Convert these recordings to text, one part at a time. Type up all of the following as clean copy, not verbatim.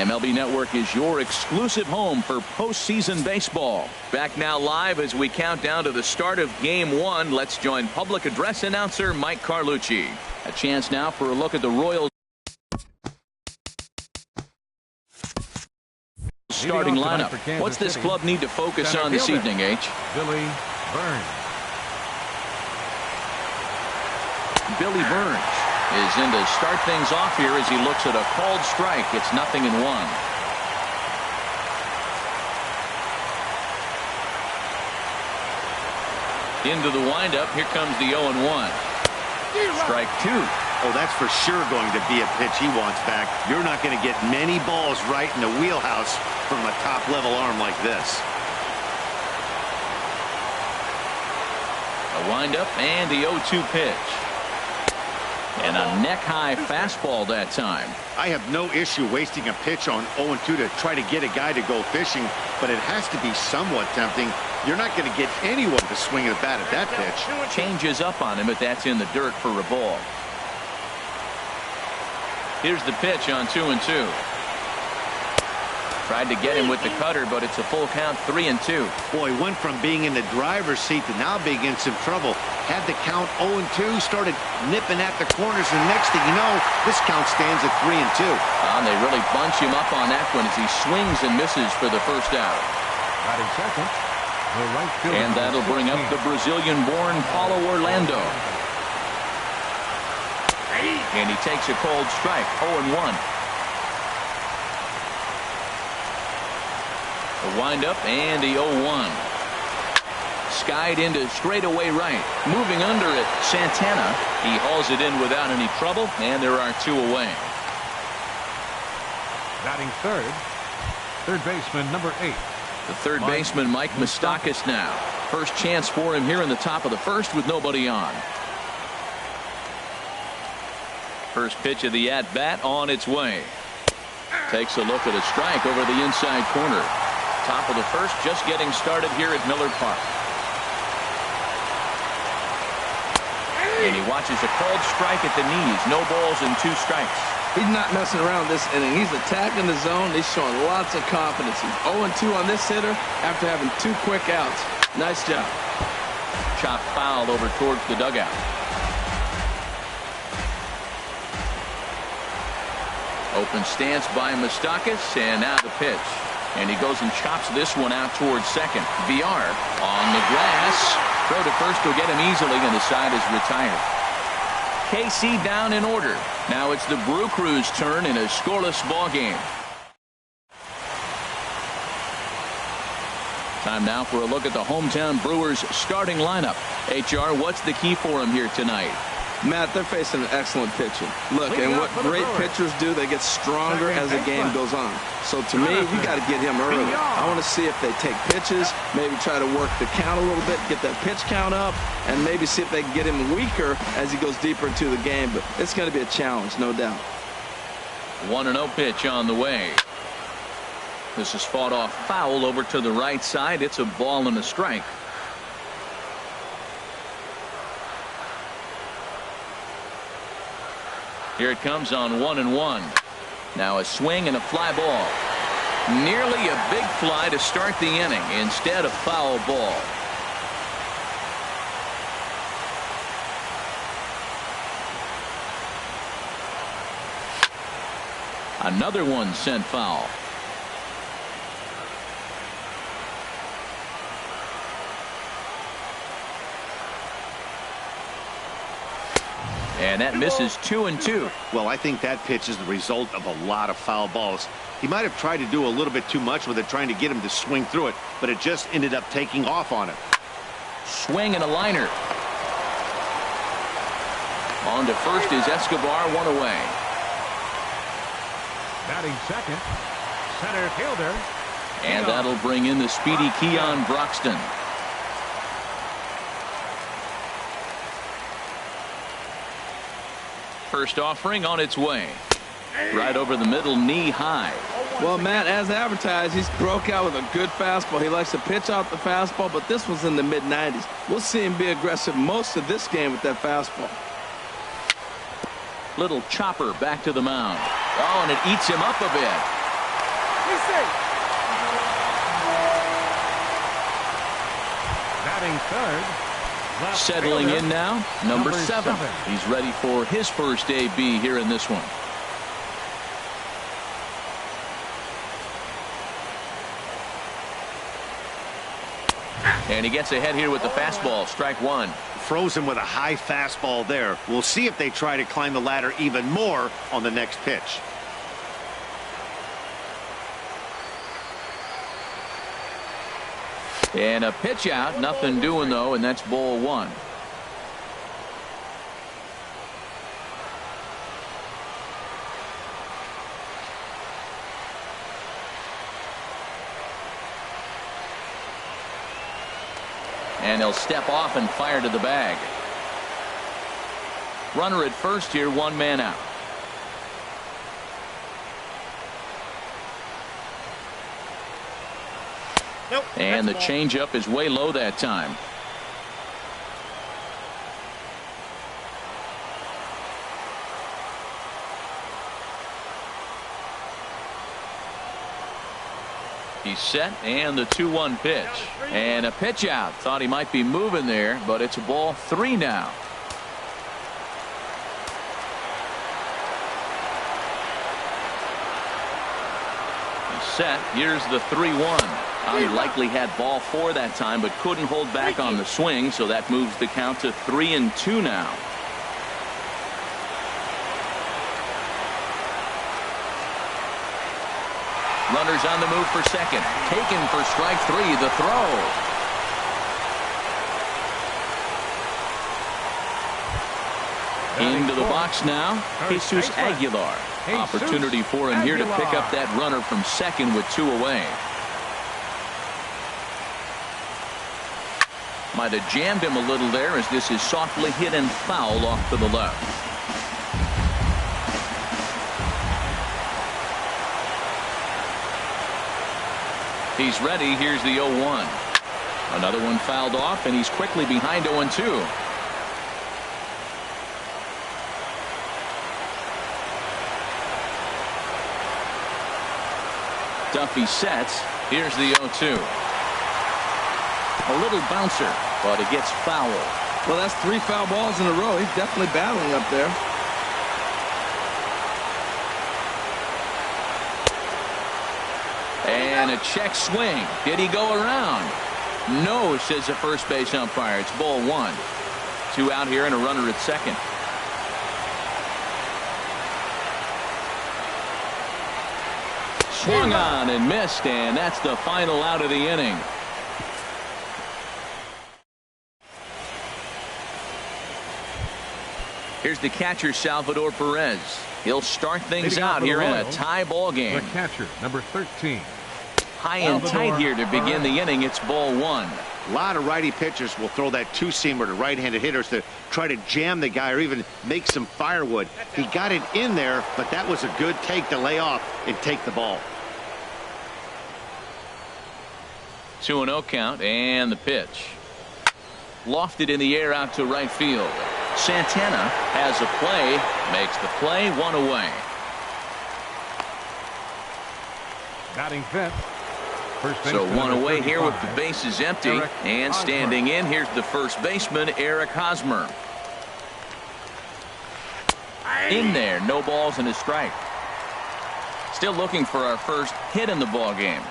MLB Network is your exclusive home for postseason baseball. Back now live as we count down to the start of Game 1. Let's join public address announcer Mike Carlucci. A chance now for a look at the Royals starting lineup. What's this club need to focus on this evening, H? Billy Burns is in to start things off here as he looks at a called strike. It's 0-1. Into the windup. Here comes the 0-1. Strike 2. Oh, that's for sure going to be a pitch he wants back. You're not going to get many balls right in the wheelhouse from a top-level arm like this. A windup and the 0-2 pitch. And a neck-high fastball that time. I have no issue wasting a pitch on 0-2 to try to get a guy to go fishing, but it has to be somewhat tempting. You're not going to get anyone to swing a bat at that pitch. Changes up on him, but that's in the dirt for a ball. Here's the pitch on 2-2. Tried to get him with the cutter, but it's a full count, 3-2. Boy, went from being in the driver's seat to now being in some trouble. Had the count 0-2, started nipping at the corners, and next thing you know, this count stands at 3-2. And they really bunch him up on that one as he swings and misses for the first out. batting second, the right fielder. And that'll bring up the Brazilian-born Paulo Orlando. And he takes a cold strike, 0-1. The windup and the 0-1. Skied into straightaway right. Moving under it, Santana. He hauls it in without any trouble, and there are 2 away. Batting third baseman number 8. The third baseman, Mike Moustakas now. First chance for him here in the top of the first with nobody on. First pitch of the at-bat on its way. Takes a look at a strike over the inside corner. Top of the first, just getting started here at Miller Park. And he watches a called strike at the knees. No balls and 2 strikes. He's not messing around this inning. He's attacking the zone. He's showing lots of confidence. He's 0-2 on this hitter after having 2 quick outs. Nice job. Chopped foul over towards the dugout. Open stance by Moustakas, and now the pitch. And he goes and chops this one out towards second. VR on the grass. Throw to first will get him easily, and the side is retired. KC down in order. Now it's the Brew Crew's turn in a scoreless ball game. Time now for a look at the hometown Brewers starting lineup. HR, what's the key for him here tonight? Matt, they're facing an excellent pitcher. Look, and what great pitchers do, they get stronger as the game goes on. So to me, you got to get him early. I want to see if they take pitches, maybe try to work the count a little bit, get that pitch count up, and maybe see if they can get him weaker as he goes deeper into the game. But it's going to be a challenge, no doubt. 1-0 pitch on the way. This is fought off foul over to the right side. It's a ball and a strike. Here it comes on 1-1. Now a swing and a fly ball. Nearly a big fly to start the inning. Instead, a foul ball. Another one sent foul. And that misses 2-2. Well, I think that pitch is the result of a lot of foul balls. He might have tried to do a little bit too much with it, trying to get him to swing through it, but it just ended up taking off on him. Swing and a liner. On to first is Escobar, 1 away. Batting second, center fielder. And that'll bring in the speedy Keon Broxton. First offering on its way. Right over the middle, knee high. Well, Matt, as advertised, he's broke out with a good fastball. He likes to pitch out the fastball, but this one's in the mid-90s. We'll see him be aggressive most of this game with that fastball. Little chopper back to the mound. Oh, and it eats him up a bit. Batting third. Settling in now, number 7. He's ready for his first AB here in this one. And he gets ahead here with the fastball, strike 1. Frozen with a high fastball there. We'll see if they try to climb the ladder even more on the next pitch. And a pitch out, nothing doing though, and that's ball 1. And he'll step off and fire to the bag. Runner at first here, 1 man out. Nope, and the changeup is way low that time. He's set, and the 2-1 pitch. And a pitch out. Thought he might be moving there, but it's ball 3 now. He's set. Here's the 3-1. He likely had ball 4 that time, but couldn't hold back on the swing, so that moves the count to 3-2 now. Runners on the move for second. Taken for strike 3. The throw. Into the box now, Jesus Aguilar. Opportunity for him here to pick up that runner from second with 2 away. Might have jammed him a little there as this is softly hit and foul off to the left. He's ready. Here's the 0-1. Another one fouled off, and he's quickly behind 0-2. Duffy sets. Here's the 0-2. A little bouncer, but it gets foul. Well, that's 3 foul balls in a row. He's definitely battling up there. And a check swing. Did he go around? No, says the first base umpire. It's ball 1. 2 out here and a runner at second. Swung on and missed, and that's the final out of the inning. Here's the catcher, Salvador Perez. He'll start things out here in a tie ball game. The catcher, number 13. High and tight here to begin the inning. It's ball 1. A lot of righty pitchers will throw that 2-seamer to right-handed hitters to try to jam the guy or even make some firewood. He got it in there, but that was a good take to lay off and take the ball. 2-0 count, and the pitch. Lofted in the air out to right field. Santana has a play, makes the play, 1 away. Batting fifth. So 1 away here with the bases empty, and standing in, here's the first baseman, Eric Hosmer. In there, no balls and a strike. Still looking for our first hit in the ball game.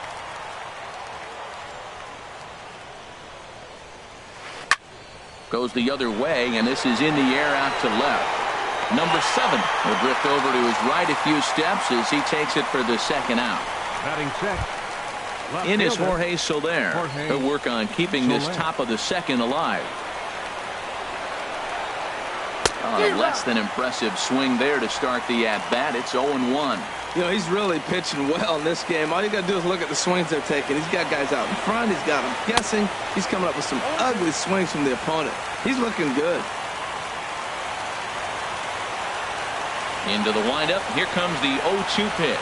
Goes the other way, and this is in the air out to left. Number 7 will drift over to his right a few steps as he takes it for the second out. Batting check. In is Jorge Soler. He'll work on keeping this top of the second alive. A less than impressive swing there to start the at-bat. It's 0-1. You know, he's really pitching well in this game. All you got to do is look at the swings they're taking. He's got guys out in front. He's got them guessing. He's coming up with some ugly swings from the opponent. He's looking good. Into the windup. Here comes the 0-2 pitch.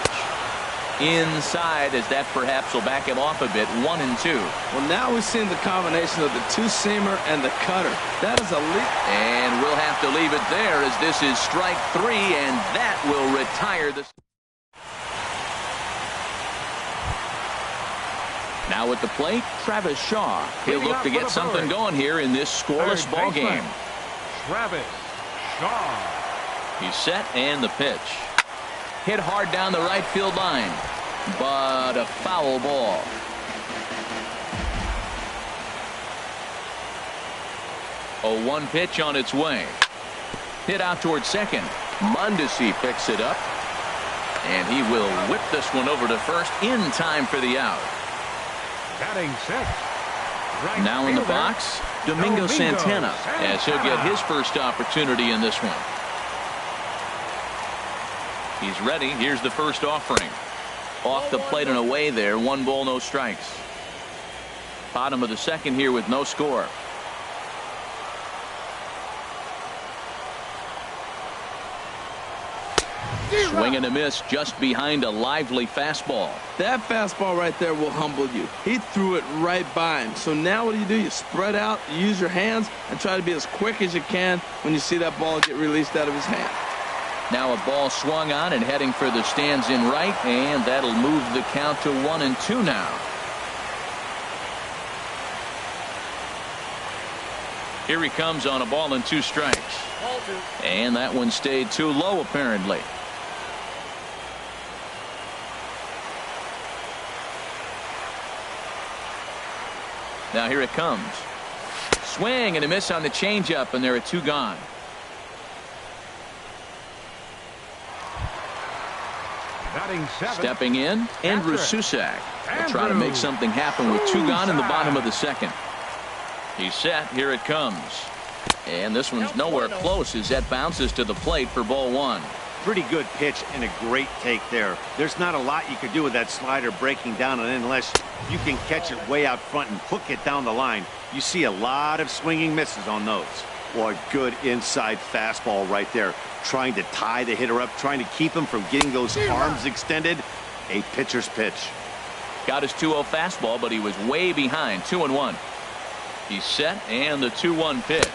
Inside, as that perhaps will back him off a bit. 1-2. Well, now we've seen the combination of the 2-seamer and the cutter. That is a leap. And we'll have to leave it there as this is strike 3, and that will retire the... Now at the plate, Travis Shaw. He'll look to get something going here in this scoreless ball game. Travis Shaw. He's set and the pitch. Hit hard down the right field line, but a foul ball. A 1 pitch on its way. Hit out towards second. Mondesi picks it up, and he will whip this one over to first in time for the out. Batting sixth. Right now in the box, Domingo Santana, as he'll get his first opportunity in this one. He's ready. Here's the first offering. Off the plate and away there. 1 ball, no strikes. Bottom of the second here with no score. Swing and a miss just behind a lively fastball. That fastball right there will humble you. He threw it right by him. So now what do? You spread out, you use your hands, and try to be as quick as you can when you see that ball get released out of his hand. Now a ball swung on and heading for the stands in right, and that'll move the count to 1-2 now. Here he comes on a ball and 2 strikes. And that one stayed too low apparently. Now here it comes. Swing and a miss on the changeup, and there are 2 gone. Stepping in, Andrew Susac will try to make something happen with 2 gone in the bottom of the second. He's set. Here it comes. And this one's nowhere close as that bounces to the plate for ball 1. Pretty good pitch and a great take there. There's not a lot you could do with that slider breaking down, and unless you can catch it way out front and hook it down the line, you see a lot of swinging misses on those. Boy, good inside fastball right there. Trying to tie the hitter up, trying to keep him from getting those arms extended. A pitcher's pitch. Got his 2-0 fastball, but he was way behind. 2-1. He's set, and the 2-1 pitch.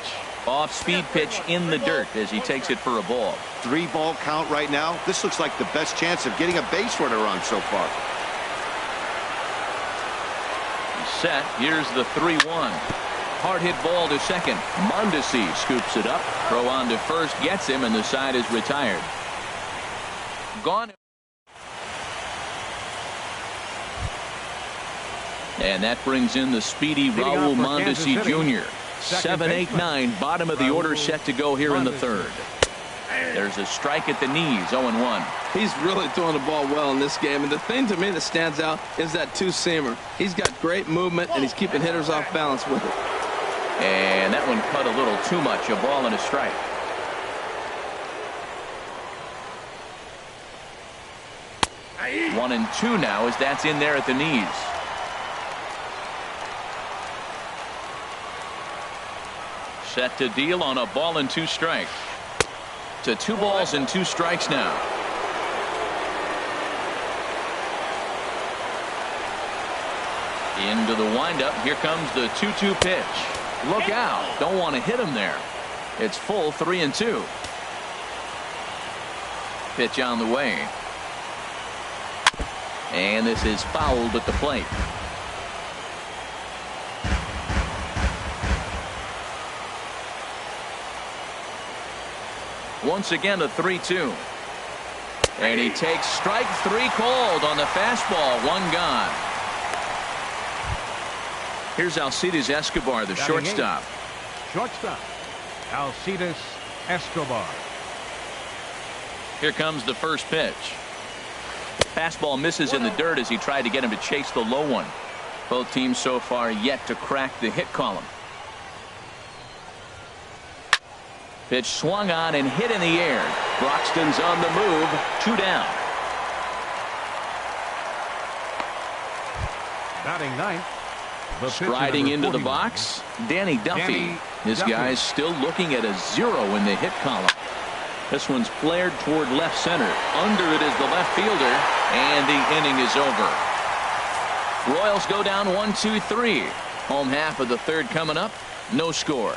Off-speed pitch in the dirt as he takes it for a ball. 3-ball count right now. This looks like the best chance of getting a base runner on so far. He's set. Here's the 3-1. Hard hit ball to second. Mondesi scoops it up. Throw on to first, gets him, and the side is retired. Gone. And that brings in the speedy Raul Mondesi Jr. 7-8-9, bottom of the order, set to go here in the third. There's a strike at the knees, 0-1. He's really throwing the ball well in this game, and the thing to me that stands out is that 2-seamer. He's got great movement, and he's keeping hitters off balance with it. And that one cut a little too much, a ball and a strike. One and 2 now as that's in there at the knees. Set to deal on a ball and 2 strikes. To 2 balls and 2 strikes now. Into the windup. Here comes the 2-2 pitch. Look out. Don't want to hit him there. It's full 3-2. Pitch on the way. And this is fouled at the plate. Once again a 3-2. And he takes strike 3 called on the fastball. 1 gone. Here's Alcides Escobar, the shortstop. Shortstop, Alcides Escobar. Here comes the first pitch. Fastball misses in the dirt as he tried to get him to chase the low one. Both teams so far yet to crack the hit column. Pitch swung on and hit in the air. Broxton's on the move. 2 down. Batting ninth. Striding into the box, Danny Duffy. This guy's still looking at a 0 in the hit column. This one's flared toward left center. Under it is the left fielder, and the inning is over. Royals go down 1-2-3. Home half of the third coming up. No score.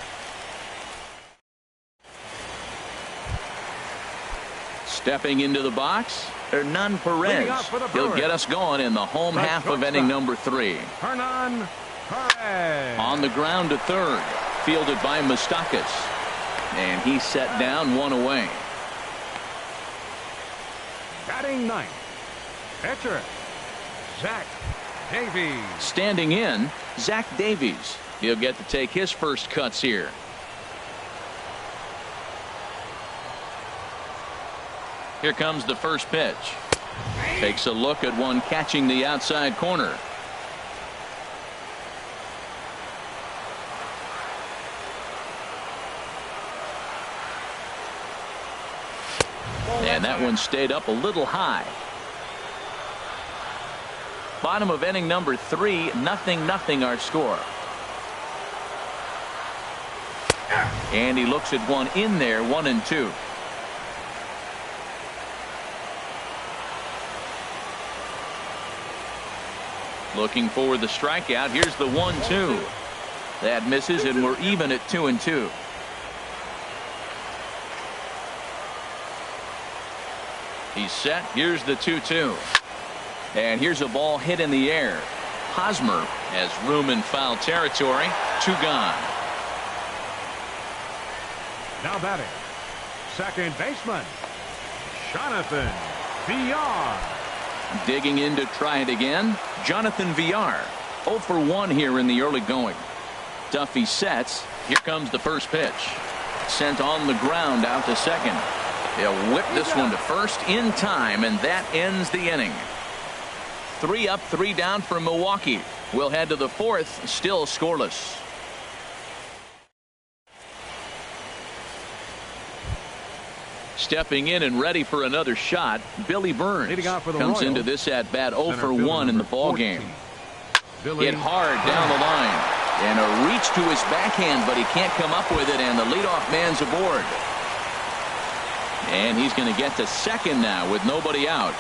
Stepping into the box, Hernan Perez. He'll get us going in the home half of inning number 3. Hernan Perez. On the ground to third. Fielded by Moustakas. And he's set down, 1 away. Batting ninth, pitcher, Zach Davies. Standing in, Zach Davies. He'll get to take his first cuts here. Here comes the first pitch. Takes a look at one catching the outside corner. And that one stayed up a little high. Bottom of inning number 3, 0-0 our score. And he looks at one in there, 1-2. Looking for the strikeout. Here's the 1-2. That misses, and we're even at 2-2. He's set. Here's the 2-2. And here's a ball hit in the air. Hosmer has room in foul territory. 2 gone. Now batting, second baseman, Jonathan Villar. Digging in to try it again, Jonathan Villar. 0 for 1 here in the early going. Duffy sets. Here comes the first pitch. Sent on the ground out to second. He'll whip this one to first in time, and that ends the inning. 3 up, 3 down for Milwaukee. We'll head to the 4th, still scoreless. Stepping in and ready for another shot, Billy Burns comes into this at bat 0 for 1 in the ball game. Hit hard down the line, and a reach to his backhand, but he can't come up with it, and the leadoff man's aboard. And he's going to get to second now with nobody out.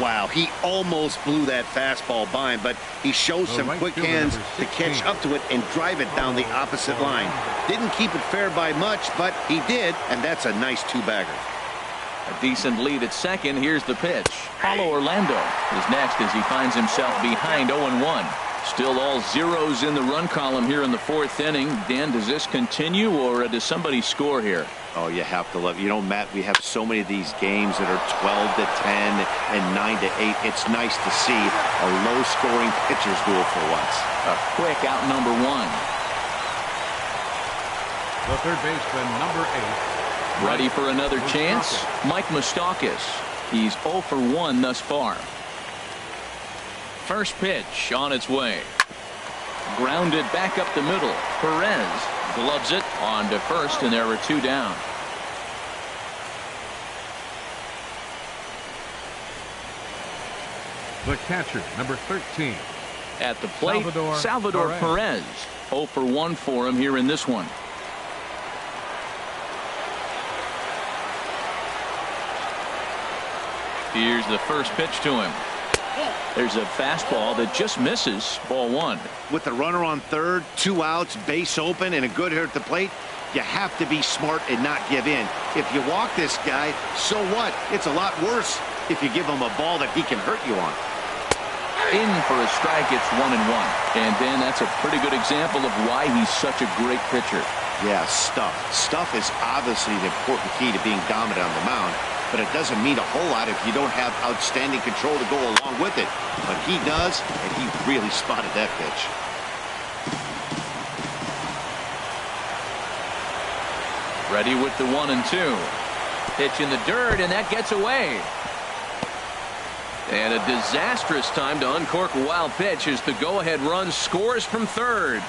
Wow, he almost blew that fastball by him, but he shows some quick hands to catch up to it and drive it down the opposite line. Didn't keep it fair by much, but he did, and that's a nice 2-bagger. A decent lead at second. Here's the pitch. Paulo Orlando is next as he finds himself behind 0-1. Still all zeros in the run column here in the 4th inning. Dan, does this continue, or does somebody score here? Oh, you have to love it. You know, Matt, we have so many of these games that are 12-10 and 9-8. It's nice to see a low-scoring pitcher's duel for once. A quick out number 1. The third baseman, number 8. Ready for another chance? Mike Moustakas. He's 0 for 1 thus far. First pitch on its way. Grounded back up the middle. Perez gloves it on to first, and there are 2 down. The catcher, number 13. At the plate, Salvador Perez. 0 for 1 for him here in this one. Here's the first pitch to him. There's a fastball that just misses. Ball 1. With the runner on third, 2 outs, base open, and a good hitter at the plate, you have to be smart and not give in. If you walk this guy, so what? It's a lot worse if you give him a ball that he can hurt you on. In for a strike. It's 1-1. And then that's a pretty good example of why he's such a great pitcher. Yeah, stuff. Stuff is obviously the important key to being dominant on the mound. But it doesn't mean a whole lot if you don't have outstanding control to go along with it. But he does, and he really spotted that pitch. Ready with the 1-2. Pitch in the dirt, and that gets away. And a disastrous time to uncork a wild pitch as the go-ahead run scores from third.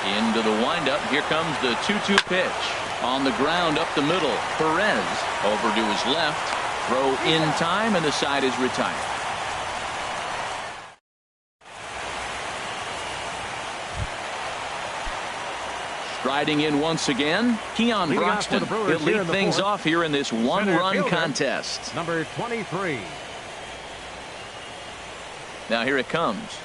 Into the windup. Here comes the 2-2 pitch. On the ground up the middle. Perez over to his left. Throw in time, and the side is retired. Striding in once again, Keon Broxton. He'll lead things off here in this one-run contest. Number 23. Now here it comes.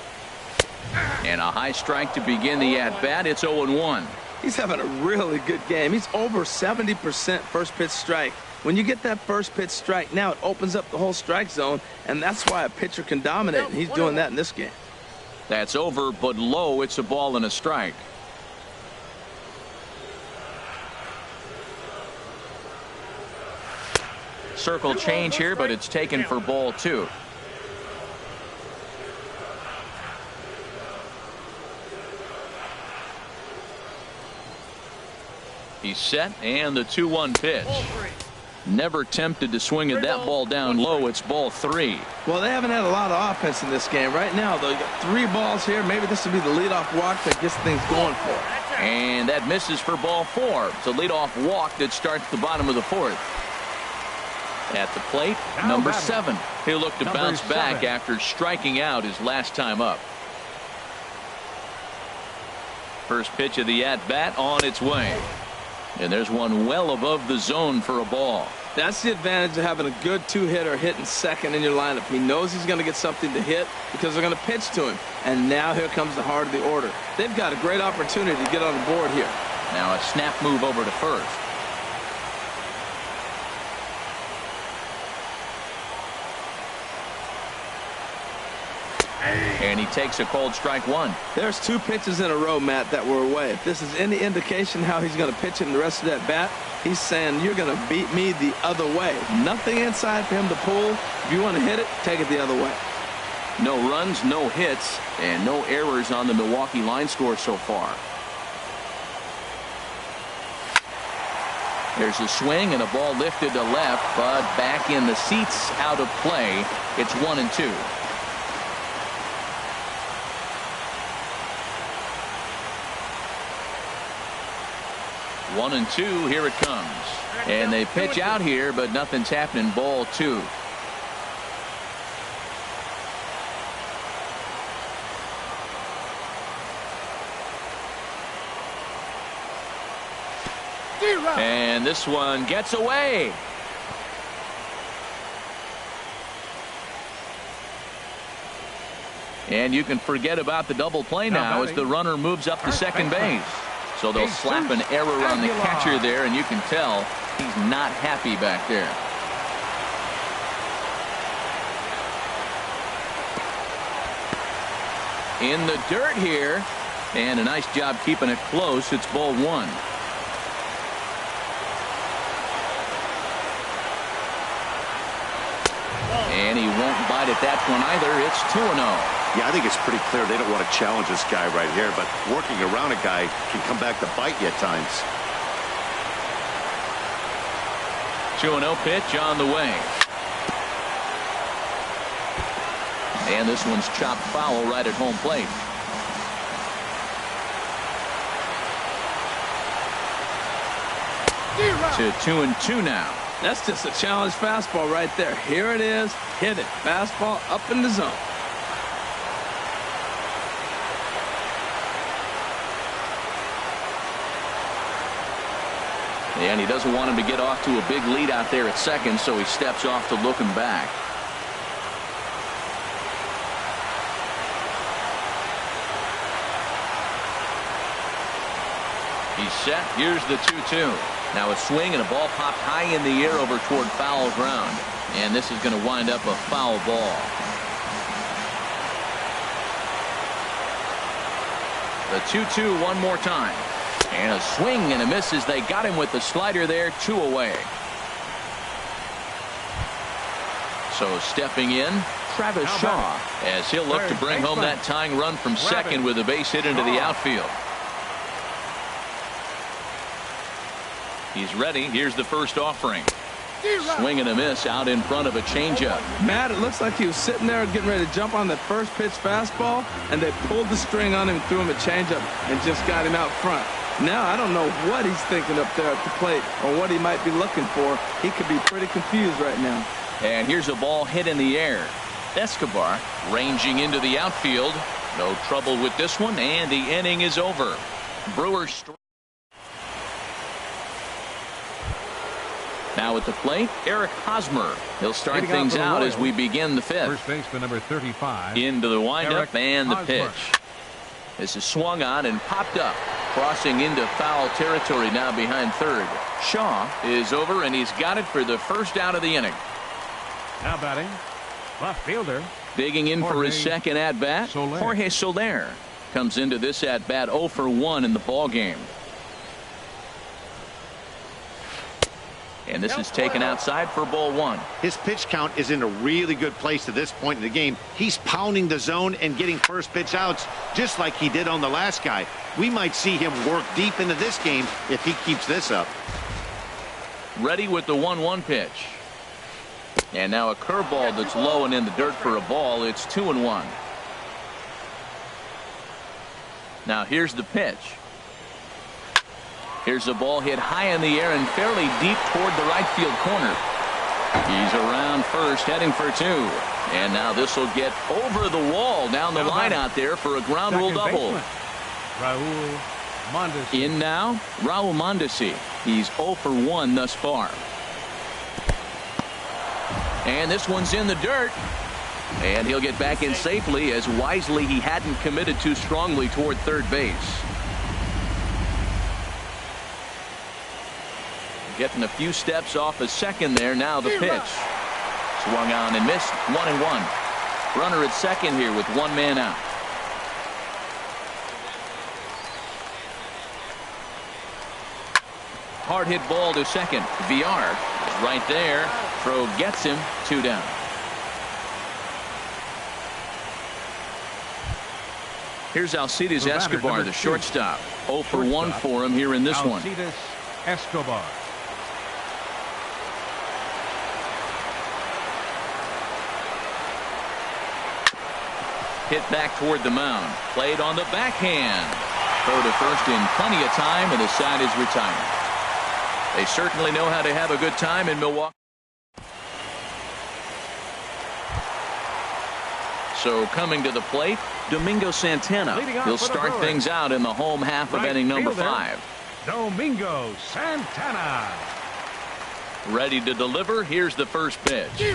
And a high strike to begin the at-bat. It's 0-1. He's having a really good game. He's over 70% first pitch strike. When you get that first pitch strike, now it opens up the whole strike zone, and that's why a pitcher can dominate, and he's doing that in this game. That's over, but low. It's a ball and a strike. Circle change here, but it's taken for ball 2. He's set, and the 2-1 pitch. Never tempted to swing at that ball down low. It's ball 3. Well, they haven't had a lot of offense in this game. Right now, though, you got 3 balls here. Maybe this will be the leadoff walk that gets things going for him. And that misses for ball 4. It's a leadoff walk that starts the bottom of the 4th. At the plate, number 7. He'll look to bounce back after striking out his last time up. First pitch of the at-bat on its way. And there's one well above the zone for a ball. That's the advantage of having a good 2-hitter hitting second in your lineup. He knows he's going to get something to hit because they're going to pitch to him. And now here comes the heart of the order. They've got a great opportunity to get on the board here. Now a snap move over to first. And he takes a cold strike 1. There's 2 pitches in a row, Matt, that were away. If this is any indication how he's going to pitch in the rest of that bat, he's saying you're going to beat me the other way. Nothing inside for him to pull. If you want to hit it, take it the other way. No runs, no hits, and no errors on the Milwaukee line score so far. There's a swing and a ball lifted to left, but back in the seats, out of play. It's 1-2. One and 2, here it comes. And they pitch out here, but nothing's happening. Ball 2. And this one gets away. And you can forget about the double play now as the runner moves up to second base. So they'll slap an error on the catcher there, and you can tell he's not happy back there. In the dirt here, and a nice job keeping it close. It's ball 1. And he won't bite at that one either. It's 2-0. Yeah, I think it's pretty clear they don't want to challenge this guy right here, but working around a guy can come back to bite you at times. 2-0 pitch on the way. And this one's chopped foul right at home plate. To 2-2 now. That's just a challenge fastball right there. Here it is. Hit it. Fastball up in the zone. And he doesn't want him to get off to a big lead out there at second, so he steps off to look him back. He's set. Here's the 2-2. Now a swing and a ball popped high in the air over toward foul ground. And this is going to wind up a foul ball. The 2-2 one more time. And a swing and a miss as they got him with the slider there. 2 away. So stepping in, Travis Shaw, as he'll look to bring home that tying run from second with a base hit into the outfield. He's ready. Here's the first offering. Swing and a miss out in front of a changeup. Matt, it looks like he was sitting there getting ready to jump on the first pitch fastball, and they pulled the string on him, threw him a changeup, and just got him out front. Now, I don't know what he's thinking up there at the plate or what he might be looking for. He could be pretty confused right now. And here's a ball hit in the air. Escobar ranging into the outfield. No trouble with this one, and the inning is over. Brewers. Now at the plate, Eric Hosmer. He'll start things out as we begin the 5th. First baseman number 35. Into the windup Eric and the Hosmer. pitch. This is swung on and popped up. Crossing into foul territory now behind third. Shaw is over, and he's got it for the first out of the inning. Now batting, left fielder. Digging in for his second at-bat, Jorge Soler comes into this at-bat 0 for 1 in the ball game. And this is taken outside for ball 1. His pitch count is in a really good place at this point in the game. He's pounding the zone and getting first pitch outs just like he did on the last guy. We might see him work deep into this game if he keeps this up. Ready with the 1-1 pitch. And now a curveball that's low and in the dirt for a ball. It's 2-1. Now here's the pitch. Here's the ball hit high in the air and fairly deep toward the right field corner. He's around first, heading for 2. And now this will get over the wall down the line out there for a ground rule double. Raul Mondesi. In now, Raul Mondesi. He's 0 for 1 thus far. And this one's in the dirt. And he'll get back in safely, as wisely he hadn't committed too strongly toward third base. Getting a few steps off a second there. Now the pitch. Swung on and missed. 1-1. Runner at second here with one man out. Hard hit ball to second. VR is right there. Throw gets him. 2 down. Here's Alcides Escobar, the shortstop. 0 for 1 for him here in this one. Alcides Escobar. Hit back toward the mound. Played on the backhand. Throw to first in plenty of time, and the side is retired. They certainly know how to have a good time in Milwaukee. So coming to the plate, Domingo Santana. He'll start things out in the home half of inning number 5. Domingo Santana. Ready to deliver. Here's the first pitch.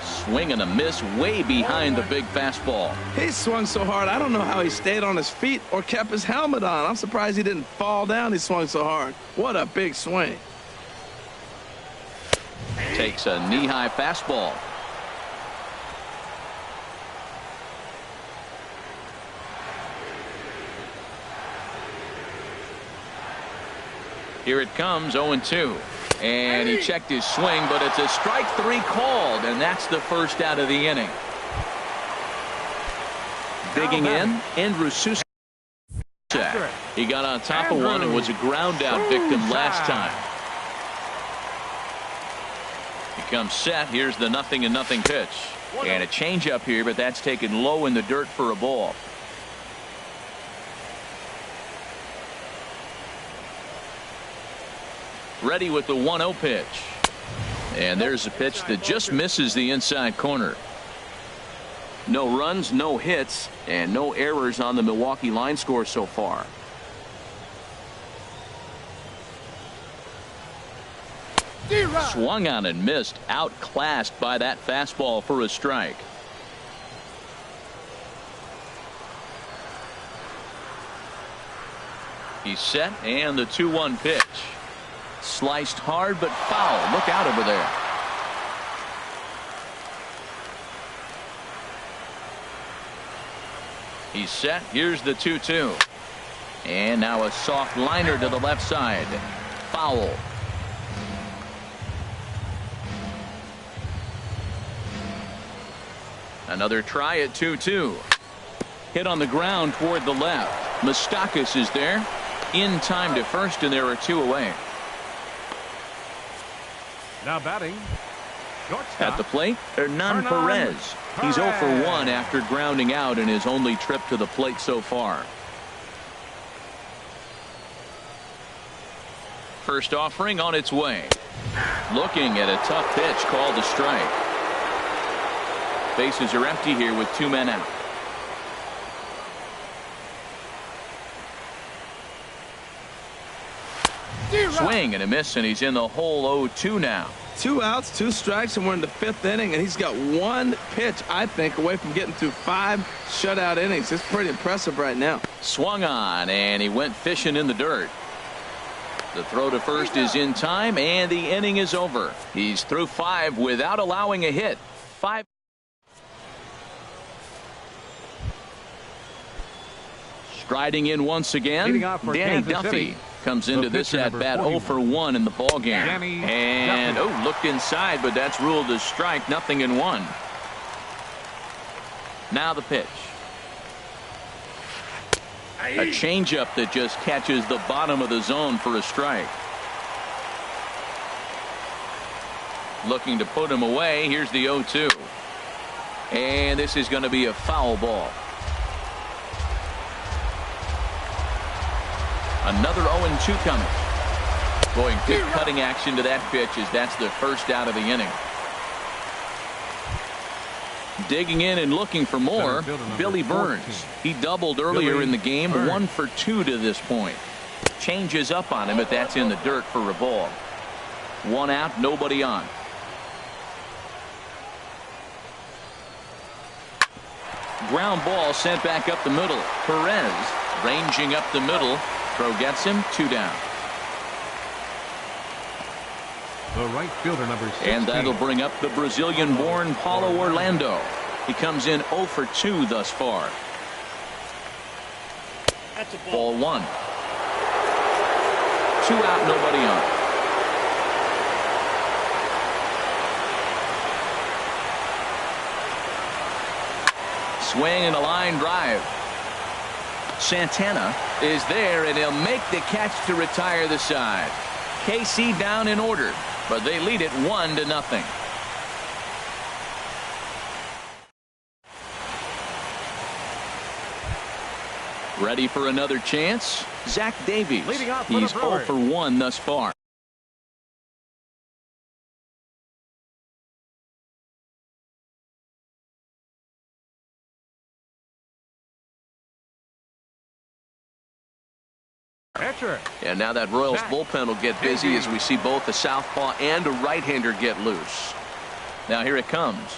Swing and a miss way behind the big fastball. He swung so hard, I don't know how he stayed on his feet or kept his helmet on. I'm surprised he didn't fall down. He swung so hard. What a big swing. Takes a knee-high fastball. Here it comes, 0-2. And he checked his swing, but it's a strike 3 called, and that's the first out of the inning. Digging in, Andrew Susak. He got on top of one and was a ground out victim last time. He comes set. Here's the 0-0 pitch. And a changeup here, but that's taken low in the dirt for a ball. Ready with the 1-0 pitch. And there's a pitch that just misses the inside corner. No runs, no hits, and no errors on the Milwaukee line score so far. Swung on and missed, outclassed by that fastball for a strike. He's set, and the 2-1 pitch. Sliced hard but foul. Look out over there. He's set. Here's the 2-2. And now a soft liner to the left side. Foul. Another try at 2-2. Hit on the ground toward the left. Moustakas is there. In time to first, and there are 2 away. Now batting, shortstop. At the plate, Hernan Perez. He's 0 for 1 after grounding out in his only trip to the plate so far. First offering on its way. Looking at a tough pitch called a strike. Bases are empty here with 2 men out. Swing and a miss, and he's in the hole 0-2 now. 2 outs, 2 strikes, and we're in the 5th inning, and he's got 1 pitch, I think, away from getting through 5 shutout innings. It's pretty impressive right now. Swung on, and he went fishing in the dirt. The throw to first is in time, and the inning is over. He's through 5 without allowing a hit. 5. Striding in once again, Danny Duffy comes into this at-bat 0 for 1 in the ballgame. And, looked inside, but that's ruled as strike, nothing in 1. Now the pitch. A changeup that just catches the bottom of the zone for a strike. Looking to put him away. Here's the 0-2. And this is going to be a foul ball. Another 0-2 coming. Going good cutting action to that pitch as that's the first out of the inning. Digging in and looking for more, Billy Burns. He doubled earlier in the game, 1 for 2 to this point. Changes up on him, but that's in the dirt for a ball. 1 out, nobody on. Ground ball sent back up the middle. Perez ranging up the middle. Throw gets him, 2 down. The right fielder, number 16. And that'll bring up the Brazilian-born Paulo Orlando. He comes in 0 for 2 thus far. That's a Ball 1. 2 out, nobody on. Swing and a line drive. Santana is there, and he'll make the catch to retire the side. KC down in order, but they lead it 1-0. Ready for another chance? Zach Davies. He's 0 for 1 thus far. And now that Royals bullpen will get busy as we see both a southpaw and a right-hander get loose. Now here it comes.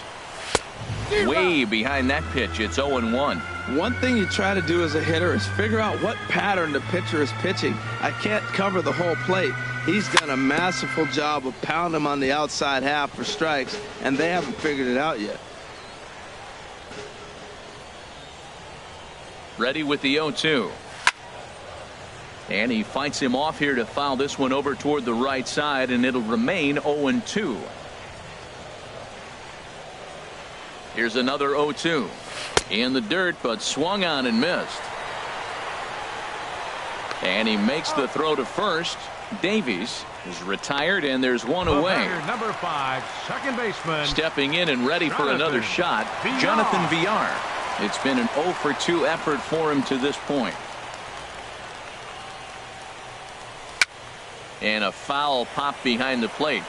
Way behind that pitch. It's 0-1. One thing you try to do as a hitter is figure out what pattern the pitcher is pitching. I can't cover the whole plate. He's done a masterful job of pounding him on the outside half for strikes, and they haven't figured it out yet. Ready with the 0-2. And he fights him off here to foul this one over toward the right side, and it'll remain 0-2. Here's another 0-2. In the dirt, but swung on and missed. And he makes the throw to first. Davies is retired, and there's 1 away. Number 5, second baseman. Stepping in and ready for another shot, Jonathan Villar. It's been an 0 for 2 effort for him to this point. And a foul pop behind the plate.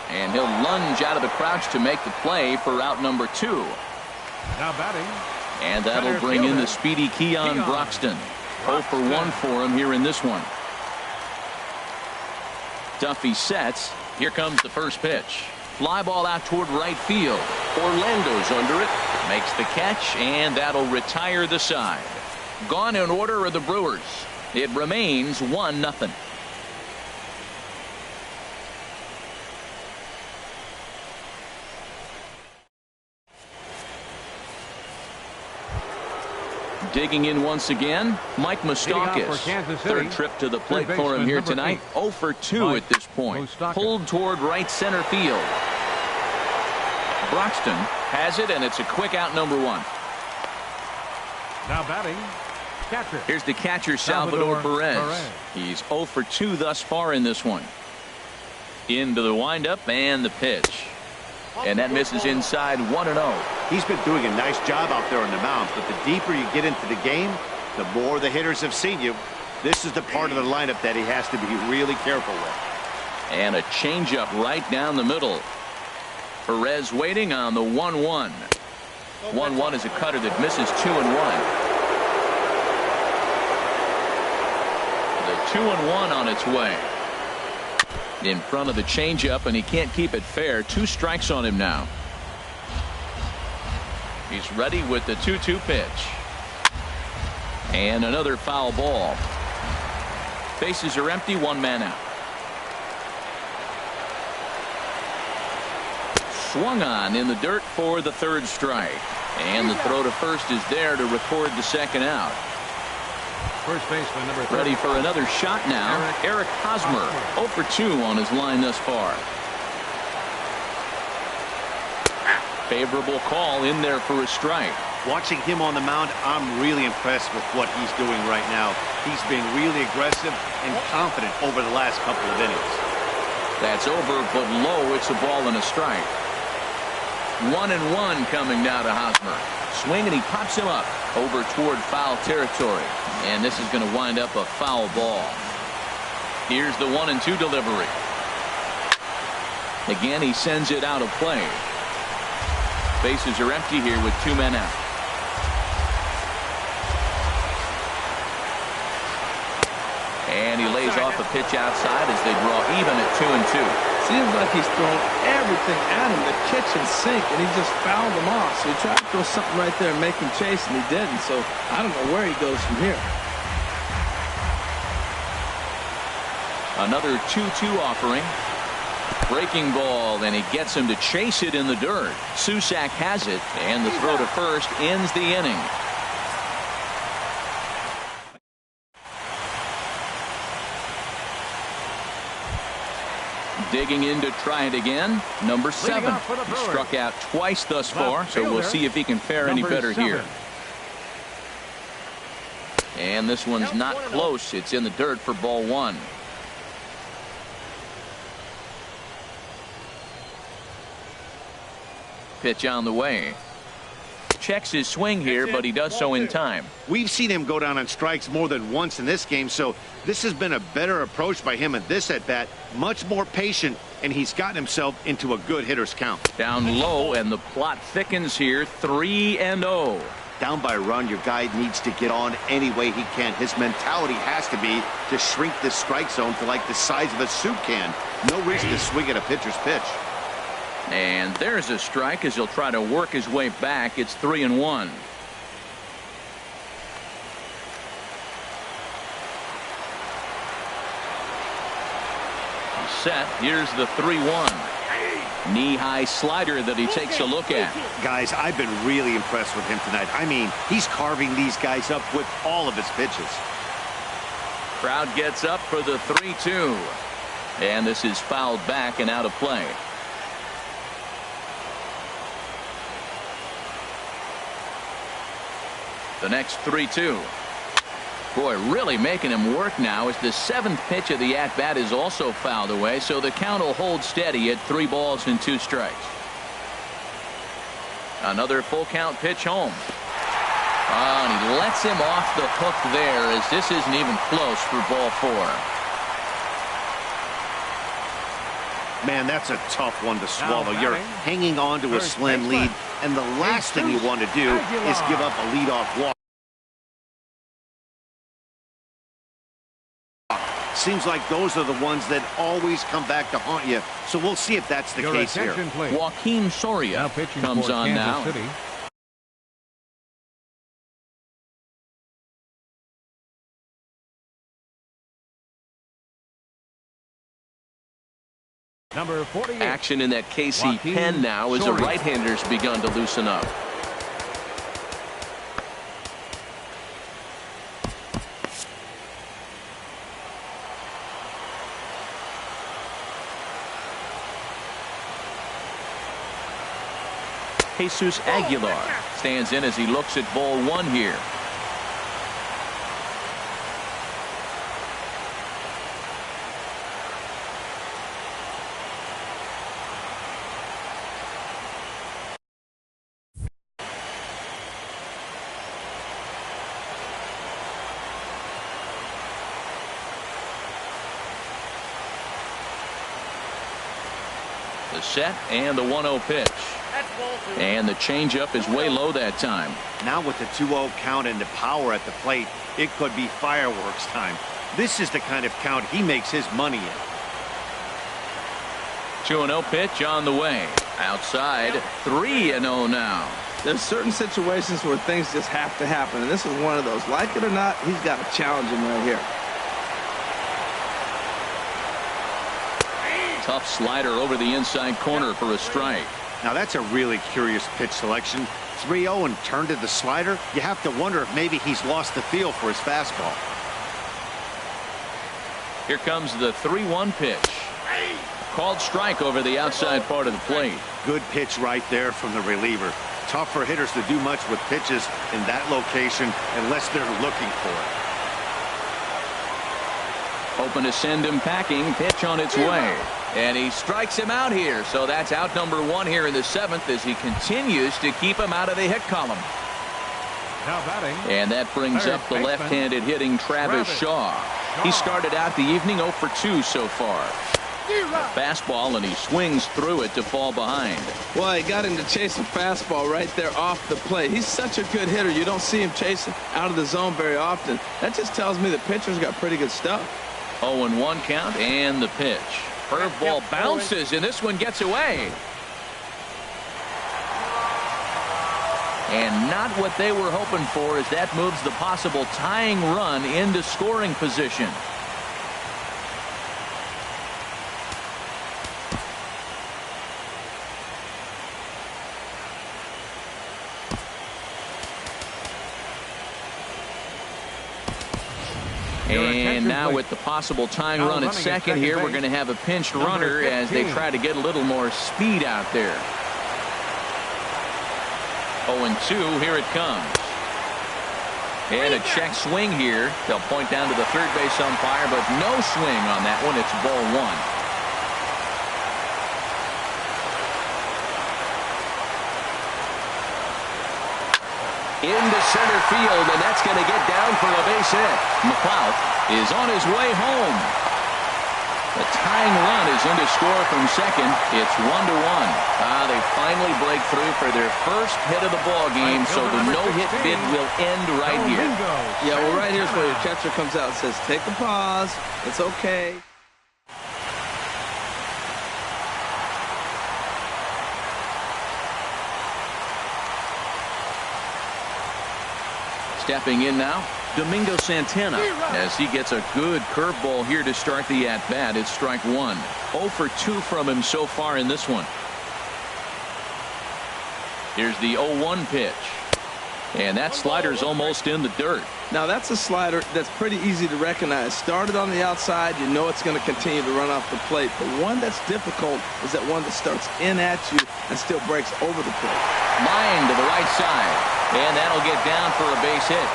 And he'll lunge out of the crouch to make the play for out number 2. Now batting. And that'll bring in the speedy Keon Broxton. 0 for 1 for him here in this one. Duffy sets. Here comes the first pitch. Fly ball out toward right field. Orlando's under it. Makes the catch, and that'll retire the side. Gone in order are the Brewers. It remains 1-0. Digging in once again, Mike Moustakas. Third trip to the plate for him here tonight. 0 for 2 at this point. Pulled toward right center field. Broxton has it, and it's a quick out, number 1. Now batting, catcher. Here's the catcher, Salvador Perez. He's 0 for 2 thus far in this one. Into the windup and the pitch. And that misses inside 1-0. He's been doing a nice job out there on the mound, but the deeper you get into the game, the more the hitters have seen you. This is the part of the lineup that he has to be really careful with. And a changeup right down the middle. Perez waiting on the 1-1. 1-1 is a cutter that misses 2-1. The 2-1 on its way. In front of the changeup, and he can't keep it fair. 2 strikes on him now. He's ready with the 2-2 pitch. And another foul ball. Bases are empty, 1 man out. Swung on in the dirt for the 3rd strike. And the throw to first is there to record the 2nd out. First baseman number 3. Ready for another shot now. Eric Hosmer, 0 for 2 on his line thus far. Favorable call in there for a strike. Watching him on the mound, I'm really impressed with what he's doing right now. He's been really aggressive and confident over the last couple of innings. That's over, but low. It's a ball and a strike. 1-1 coming now to Hosmer. Swing, and he pops him up over toward foul territory. And this is going to wind up a foul ball. Here's the 1-2 delivery. Again, he sends it out of play. Bases are empty here with 2 men out. And he lays off a pitch outside as they draw even at 2-2. Seems like he's thrown everything at him, the kitchen sink, and he just fouled him off. So he tried to throw something right there and make him chase, and he didn't. So I don't know where he goes from here. Another 2-2 offering. Breaking ball, and he gets him to chase it in the dirt. Susac has it, and the throw to first ends the inning. Digging in to try it again. Number 7. He struck out twice thus far, so we'll see if he can fare any better here. And this one's not close. It's in the dirt for ball 1. Pitch on the way. Checks his swing here, but he does so in time. We've seen him go down on strikes more than once in this game, so this has been a better approach by him at this at-bat. Much more patient, and he's gotten himself into a good hitter's count. Down low, and the plot thickens here. 3-0. Down by a run, your guy needs to get on any way he can. His mentality has to be to shrink this strike zone to like the size of a soup can. No reason to swing at a pitcher's pitch. And there's a strike as he'll try to work his way back. It's 3-1. Set. Here's the 3-1. Knee-high slider that he takes a look at. Guys, I've been really impressed with him tonight. I mean, he's carving these guys up with all of his pitches. Crowd gets up for the 3-2. And this is fouled back and out of play. The next 3-2. Boy, really making him work now as the 7th pitch of the at-bat is also fouled away, so the count will hold steady at 3 balls and 2 strikes. Another full count pitch home. Oh, and he lets him off the hook there as this isn't even close for ball 4. Man, that's a tough one to swallow. You're hanging on to a slim lead, and the last thing you want to do is give up a leadoff walk. Seems like those are the ones that always come back to haunt you. So we'll see if that's the case here. Joaquin Soria comes on now. City. Number 48. Action in that KC pen now as the right-handers begun to loosen up. Jesus Aguilar stands in as he looks at ball 1 here. The set and the 1-0 pitch. And the changeup is way low that time. Now with the 2-0 count and the power at the plate, it could be fireworks time. This is the kind of count he makes his money in. 2-0 pitch on the way. Outside, 3-0 now. There's certain situations where things just have to happen, and this is one of those. Like it or not, he's got to challenge him right here. Tough slider over the inside corner for a strike. Now that's a really curious pitch selection. 3-0 and turned to the slider. You have to wonder if maybe he's lost the feel for his fastball. Here comes the 3-1 pitch. Called strike over the outside part of the plate. Good pitch right there from the reliever. Tough for hitters to do much with pitches in that location unless they're looking for it. Hoping to send him packing. Pitch on its way. And he strikes him out here. So that's out number 1 here in the 7th as he continues to keep him out of the hit column. Now batting. And that brings up the left-handed hitting Travis Shaw. He started out the evening 0 for 2 so far. A fastball, and he swings through it to fall behind. Well, he got him to chase a fastball right there off the plate. He's such a good hitter. You don't see him chasing out of the zone very often. That just tells me the pitcher's got pretty good stuff. 0-1 count and the pitch. Curveball bounces, and this one gets away. And not what they were hoping for, as that moves the possible tying run into scoring position. And now with the possible tying run at second here, we're going to have a pinched runner as they try to get a little more speed out there. 0-2, here it comes. And a check swing here. They'll point down to the third base umpire, but no swing on that one. It's ball 1. Into center field, and that's going to get down for a base hit. McLeod is on his way home. The tying run is in to score from second. It's 1-1. They finally break through for their first hit of the ball game, so the no-hit bid will end right here. Yeah, well, right here's where your catcher comes out and says, take a pause. It's okay. Stepping in now, Domingo Santana, as he gets a good curveball here to start the at-bat. It's strike 1. 0 for 2 from him so far in this one. Here's the 0-1 pitch. And that slider's almost in the dirt. Now that's a slider that's pretty easy to recognize. Started on the outside, you know it's going to continue to run off the plate. The one that's difficult is that one that starts in at you and still breaks over the plate. Line to the right side. And that'll get down for a base hit.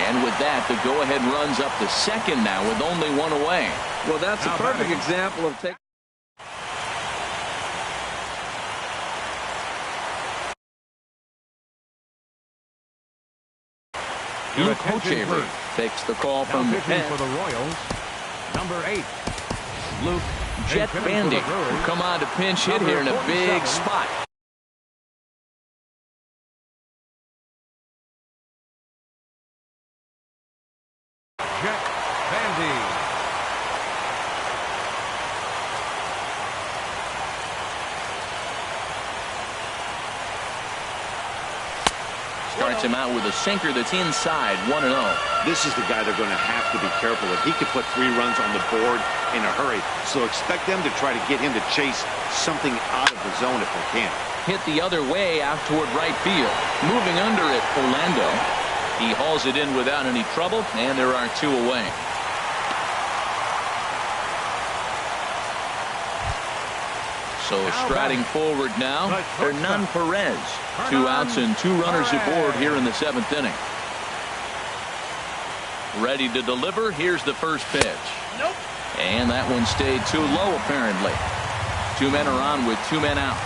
And with that, the go-ahead runs up to second now with only 1 away. Well, that's a perfect example of taking. Luke Hochever takes the call from the pen. For the Royals, number 8, Luke Jet Bandy will come on to pinch hit here in a big spot. Jet Bandy. Starts him out with a sinker that's inside, 1-0. This is the guy they're going to have to be careful with. He could put 3 runs on the board in a hurry, so expect them to try to get him to chase something out of the zone if they can. Hit the other way out toward right field. Moving under it, Orlando. He hauls it in without any trouble, and there are 2 away. So striding forward now, Hernan Perez. 2 outs and 2 runners aboard here in the 7th inning. Ready to deliver. Here's the first pitch. Nope. And that one stayed too low, apparently. 2 men are on with 2 men out.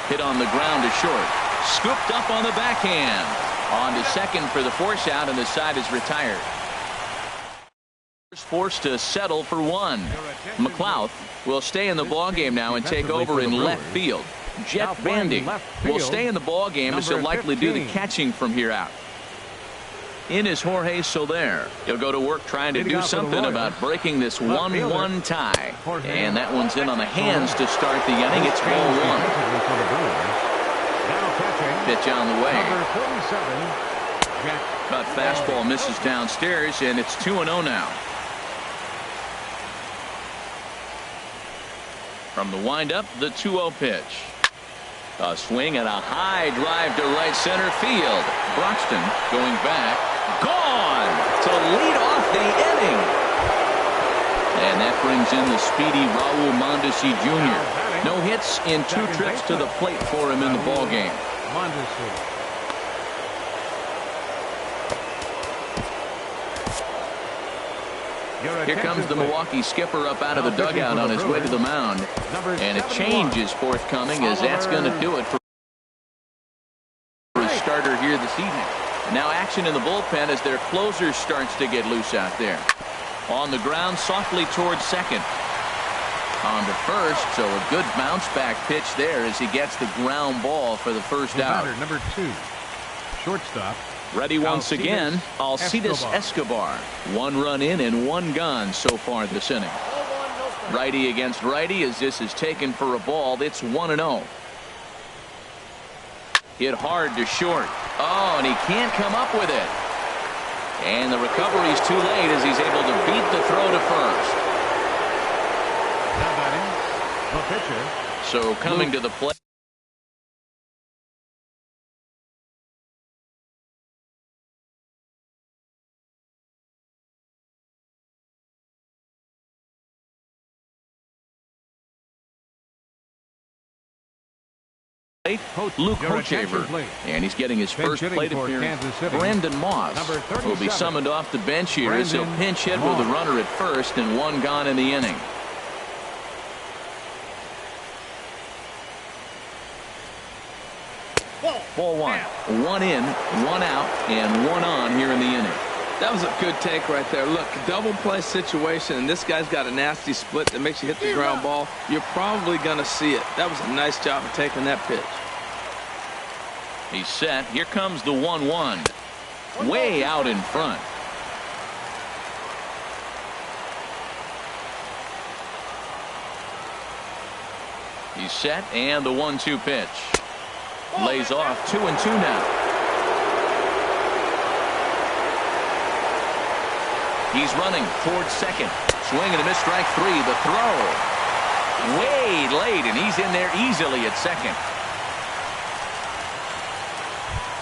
Hit on the ground to short. Scooped up on the backhand. On to second for the force out, and the side is retired. Forced to settle for 1. McLeod will stay in the ballgame now and take over in left field. Jet Bandy will stay in the ball game as he'll likely do the catching from here out. In is Jorge Soler. He'll go to work trying to do something about breaking this 1-1 tie. And that one's in on the hands to start the inning. It's ball one. Pitch on the way. But fastball misses downstairs, and it's 2-0 now. From the windup, the 2-0 pitch. A swing and a high drive to right center field. Broxton going back. Gone to lead off the inning. And that brings in the speedy Raul Mondesi Jr. No hits in 2 trips to the plate for him in the ball game. Here comes the Milwaukee skipper up out of the dugout on his way to the mound. And a change is forthcoming, as that's going to do it for his starter here this evening. And now action in the bullpen as their closer starts to get loose out there. On the ground, softly towards second. On to first, so a good bounce back pitch there as he gets the ground ball for the first out. Number 2, shortstop. Ready once again, Alcides Escobar. 1 run in and 1 gone so far this inning. Righty against righty as this is taken for a ball. It's 1-0. Hit hard to short. Oh, and he can't come up with it. And the recovery's too late as he's able to beat the throw to first. Now batting, the pitcher. So coming to the plate. Luke Hochevar, and he's getting his first plate appearance. Brandon Moss will be summoned off the bench here as he'll pinch hit with a runner at first and 1 gone in the inning. Ball 1. 1 in, 1 out, and 1 on here in the inning. That was a good take right there. Look, double play situation, and this guy's got a nasty split that makes you hit the ground ball. You're probably going to see it. That was a nice job of taking that pitch. He's set. Here comes the 1-1. Way out in front. He's set, and the 1-2 pitch. Lays off 2-2 now. He's running towards second. Swing and a miss, strike 3. The throw. Way late, and he's in there easily at second.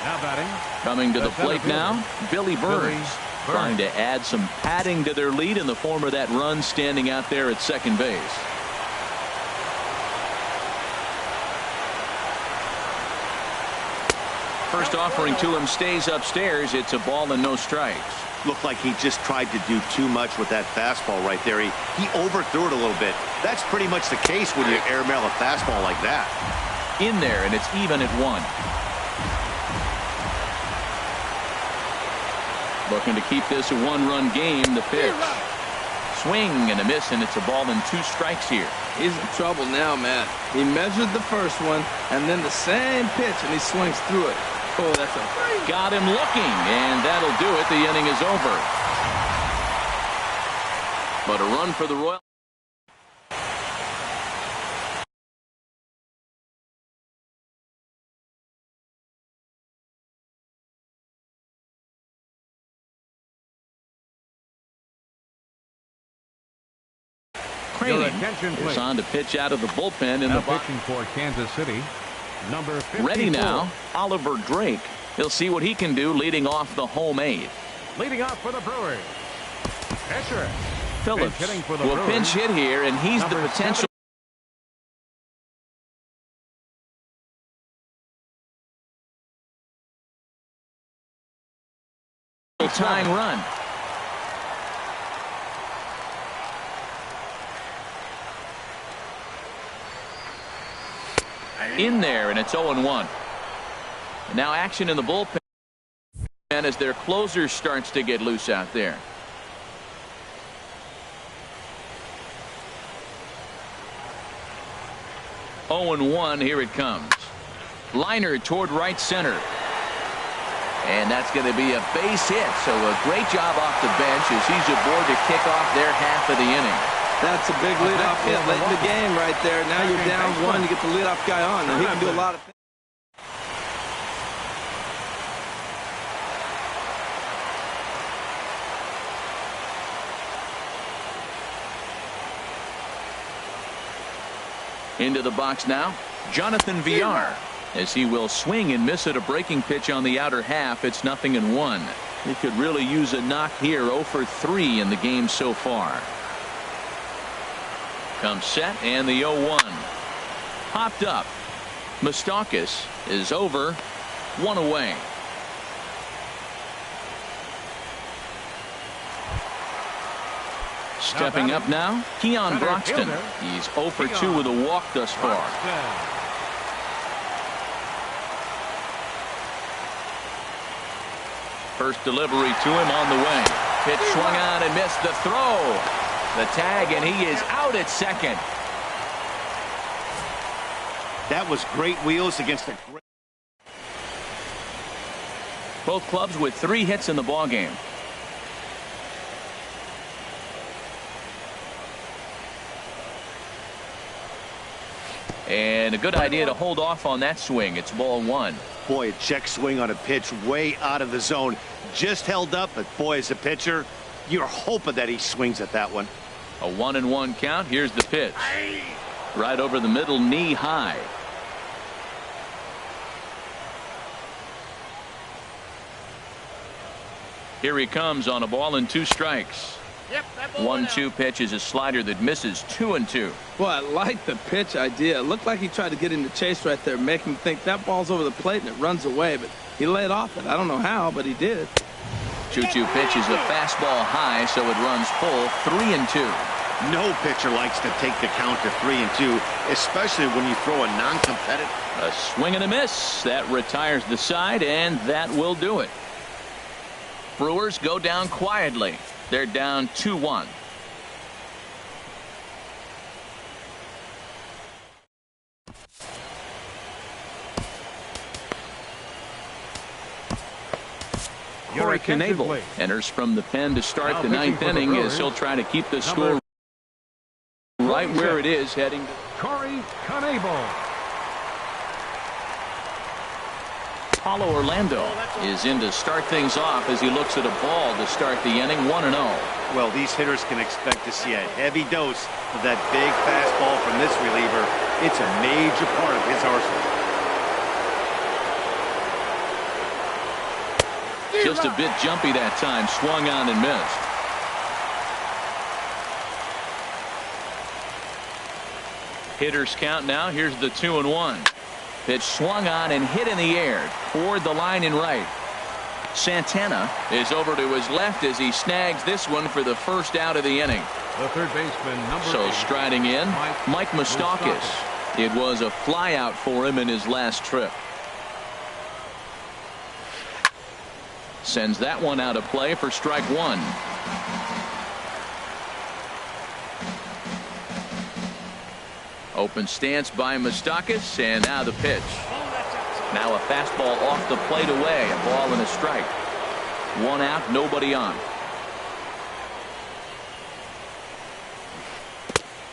Now batting. Coming to the plate now, Billy Burns. Trying to add some padding to their lead in the form of that run standing out there at second base. First offering to him stays upstairs. It's a ball and no strikes. Looked like he just tried to do too much with that fastball right there. He overthrew it a little bit. That's pretty much the case when you airmail a fastball like that. In there, and it's even at 1. Looking to keep this a 1-run game. The pitch. Swing and a miss, and it's a ball and 2 strikes here. He's in trouble now, man. He measured the first one, and then the same pitch, and he swings through it. Oh, that's a... Got him looking, and that'll do it. The inning is over. But a run for the Royals. Is on to pitch out of the bullpen in now the box. Pitching for Kansas City, number 54. Ready now, Oliver Drake. He'll see what he can do leading off the home 8. Leading off for the Brewers, pitcher. Phillips will pinch hit here, and he's the potential tying run. In there, and it's 0-1. Now action in the bullpen as their closer starts to get loose out there. 0-1. Here it comes. Liner toward right center. And that's going to be a base hit. So a great job off the bench as he's aboard to kick off their half of the inning. That's a big leadoff hit late in the game right there. Now you're down 1. You get the leadoff guy on. And he can do a lot of things. Into the box now, Jonathan Villar, as he will swing and miss at a breaking pitch on the outer half. It's 0-1. He could really use a knock here. 0 for 3 in the game so far. Comes set and the 0-1. Popped up. Moustakas is over. 1 away. Stepping up now, Keon Broxton. He's 0 for 2 with a walk thus far. First delivery to him on the way. Pitch swung on and missed the throw. The tag, and he is out at second. That was great wheels against a great. Both clubs with 3 hits in the ballgame. And a good idea to hold off on that swing. It's ball 1. Boy, a check swing on a pitch way out of the zone. Just held up, but boy, as a pitcher, you're hoping that he swings at that one. A 1-1 count. Here's the pitch. Right over the middle, knee high. Here he comes on a ball and 2 strikes. 1-2 pitch is a slider that misses. 2-2. Boy, I like the pitch idea. It looked like he tried to get into chase right there, make him think that ball's over the plate and it runs away, but he laid off it. I don't know how, but he did. 2-2 pitch is a fastball high, so it runs full. 3-2. No pitcher likes to take the count to 3-2, especially when you throw a non-competitive. A swing and a miss. That retires the side, and that will do it. Brewers go down quietly. They're down 2-1. Corey Knebel enters from the pen to start the 9th inning as he'll try to keep the score right where it is heading to Corey Knebel. Paulo Orlando is in to start things off as he looks at a ball to start the inning. 1-0. Well, these hitters can expect to see a heavy dose of that big fastball from this reliever. It's a major part of his arsenal. Just a bit jumpy that time. Swung on and missed. Hitters count now. Here's the 2-1. Pitch swung on and hit in the air toward the line and right. Santana is over to his left as he snags this one for the first out of the inning. The third baseman, number 8. Striding in, Mike Moustakas. It was a flyout for him in his last trip. Sends that one out of play for strike 1. Open stance by Moustakas, and now the pitch. Now a fastball off the plate away. A ball and a strike. 1 out, nobody on.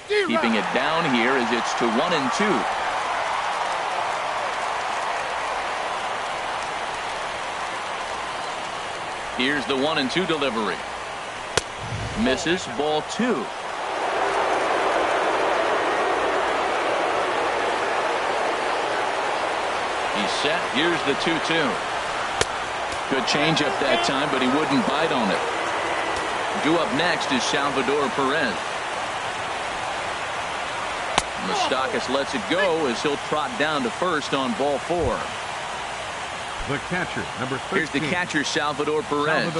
Keeping it down here as it's to 1-2. Here's the 1-2 delivery. Misses. Ball 2. He's set. Here's the 2-2. Good changeup that time, but he wouldn't bite on it. Due up next is Salvador Perez. Moustakas lets it go as he'll trot down to first on ball 4. The catcher, number 13. Here's the catcher, Salvador Perez.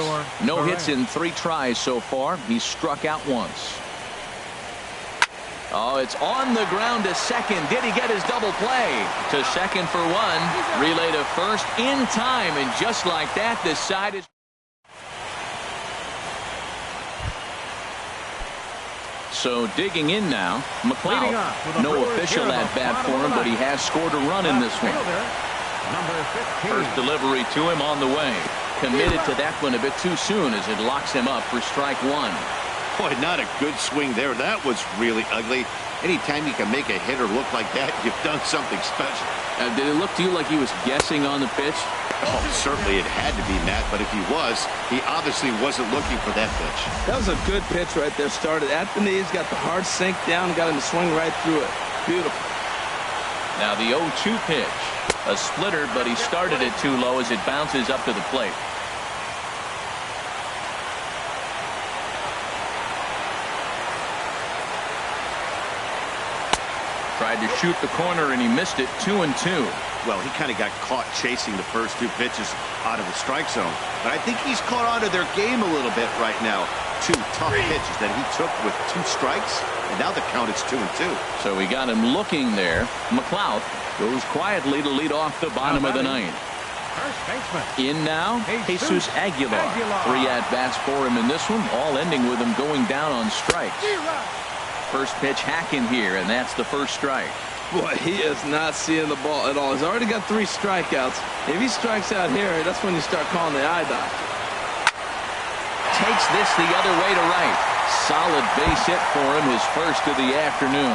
No hits in 3 tries so far. He's struck out once. Oh, it's on the ground to second. Did he get his double play? To second for 1. Relay to first in time. And just like that, the side is So digging in now, McLeod. No official at bat for him, but he has scored a run in this one. First delivery to him on the way. Committed to that one a bit too soon as it locks him up for strike one. Boy, not a good swing there. That was really ugly. Anytime you can make a hitter look like that, you've done something special. Did it look to you like he was guessing on the pitch? Oh, certainly it had to be, Matt, but if he was, he obviously wasn't looking for that pitch. That was a good pitch right there. Started at the knees, got the hard sink down, got him to swing right through it. Beautiful. Now the 0-2 pitch. A splitter, but he started it too low as it bounces up to the plate. Tried to shoot the corner and he missed it. 2-2. Well, he kind of got caught chasing the first two pitches out of the strike zone. But I think he's caught onto their game a little bit right now. Two tough pitches that he took with 2 strikes, and now the count is 2-2. So we got him looking there. McLeod goes quietly to lead off the bottom of the ninth. In now, Jesus Aguilar. 3 at-bats for him in this one, all ending with him going down on strikes. First pitch hacking here, and that's the first strike. Boy, he is not seeing the ball at all. He's already got 3 strikeouts. If he strikes out here, that's when you start calling the eye doctor. Takes this the other way to right. Solid base hit for him, his first of the afternoon.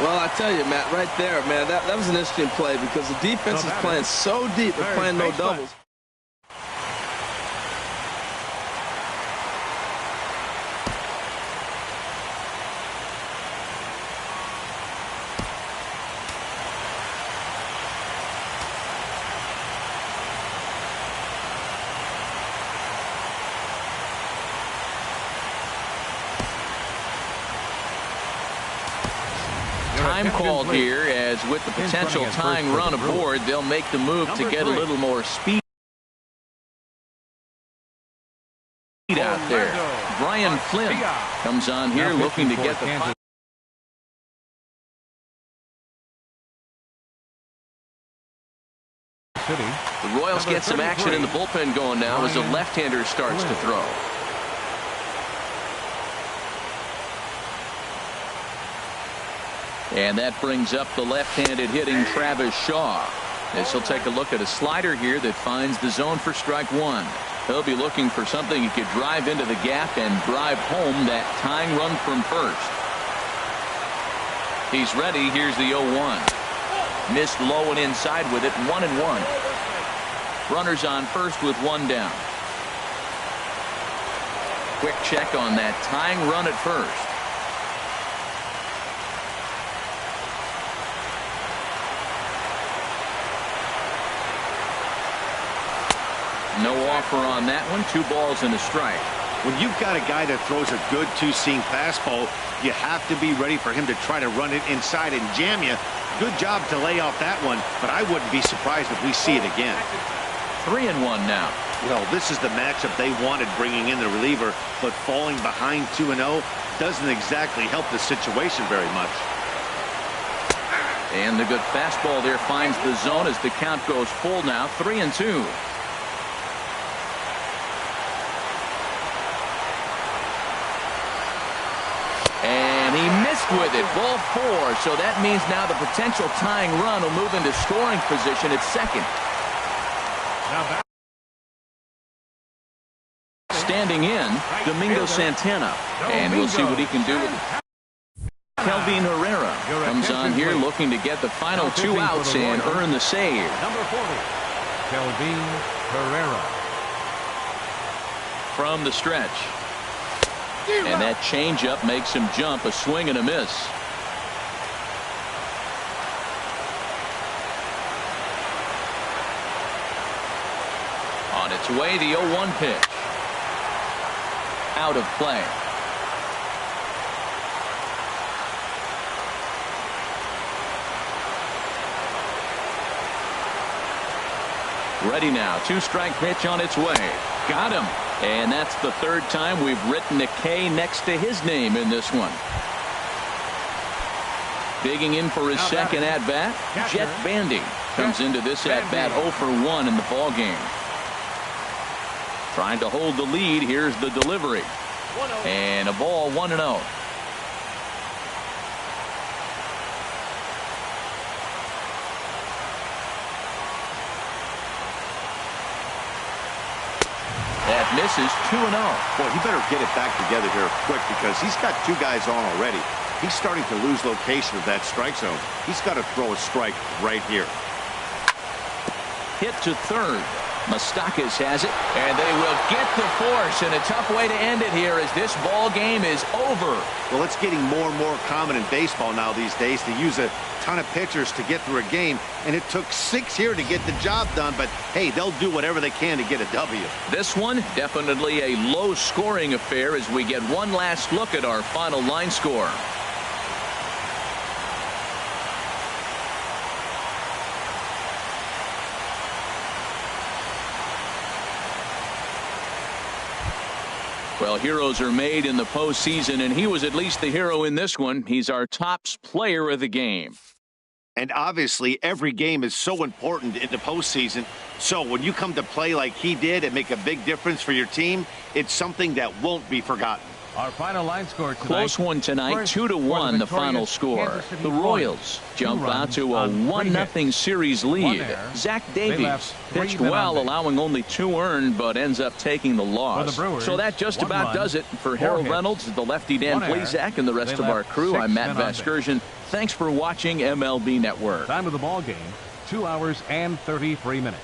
Well, I tell you, Matt, right there, man, that was an interesting play because the defense is playing so deep, they're playing no doubles. Time called here, as with the potential tying run aboard, they'll make the move to get a little more speed out there. Brian Flynn comes on here looking to get the The Royals get some action in the bullpen going now as a left-hander starts to throw. And that brings up the left-handed hitting Travis Shaw. As he'll take a look at a slider here that finds the zone for strike one. He'll be looking for something he could drive into the gap and drive home that tying run from first. He's ready. Here's the 0-1. Missed low and inside with it. 1-1. Runners on first with 1 down. Quick check on that tying run at first. No offer on that one. 2 balls and a strike. When you've got a guy that throws a good 2-seam fastball, you have to be ready for him to try to run it inside and jam you. Good job to lay off that one, but I wouldn't be surprised if we see it again. 3-1 now. Well, this is the matchup they wanted, bringing in the reliever, but falling behind 2-0 doesn't exactly help the situation very much. And the good fastball there finds the zone as the count goes full now. 3-2. And he missed with it. Ball 4. So that means now the potential tying run will move into scoring position at second. Standing in, Domingo Santana. And we'll see what he can do with it. Kelvin Herrera comes on here looking to get the final 2 outs and earn the save. Number 40, Kelvin Herrera. From the stretch. And that changeup makes him jump. A swing and a miss. On its way, the 0-1 pitch. Out of play. Ready now. 2-strike pitch on its way. Got him. And that's the 3rd time we've written a K next to his name in this one. Digging in for his second at-bat, Jet Bandy comes into this at-bat 0 for 1 in the ball game. Trying to hold the lead. Here's the delivery. And a ball 1-0. That misses 2-0. Boy, he better get it back together here quick because he's got two guys on already. He's starting to lose location of that strike zone. He's got to throw a strike right here. Hit to third. Moustakas has it, and they will get the force, and a tough way to end it here as this ball game is over. Well, it's getting more and more common in baseball now these days to use a ton of pitchers to get through a game, and it took 6 here to get the job done, but hey, they'll do whatever they can to get a W. This one, definitely a low-scoring affair as we get one last look at our final line score. Well, heroes are made in the postseason, and he was at least the hero in this one. He's our top player of the game. And obviously, every game is so important in the postseason. So when you come to play like he did and make a big difference for your team, it's something that won't be forgotten. Our final line score tonight. Close one tonight, 2-1 the final score. The Royals jump out to a 1-0 series lead. Zach Davies pitched well, allowing only 2 earned, but ends up taking the loss. So that just about does it. For Harold Reynolds, the lefty Dan Plesac, and the rest of our crew, I'm Matt Vasgersian. Thanks for watching MLB Network. Time of the ball game, 2 hours and 33 minutes.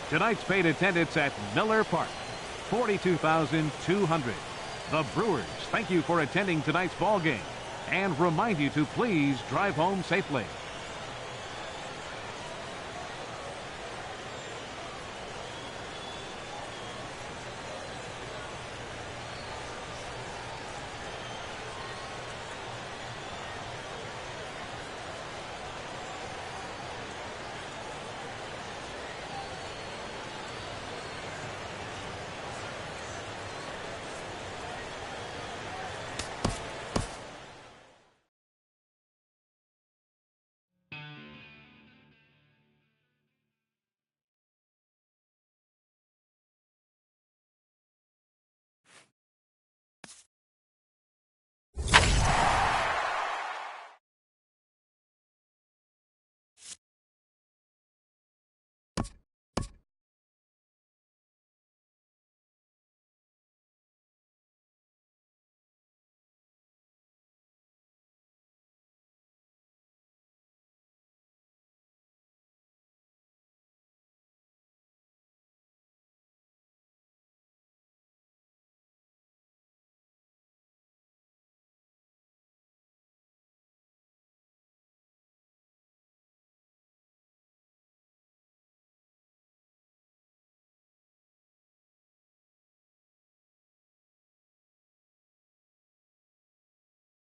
Tonight's paid attendance at Miller Park, 42,200. The Brewers thank you for attending tonight's ball game and remind you to please drive home safely.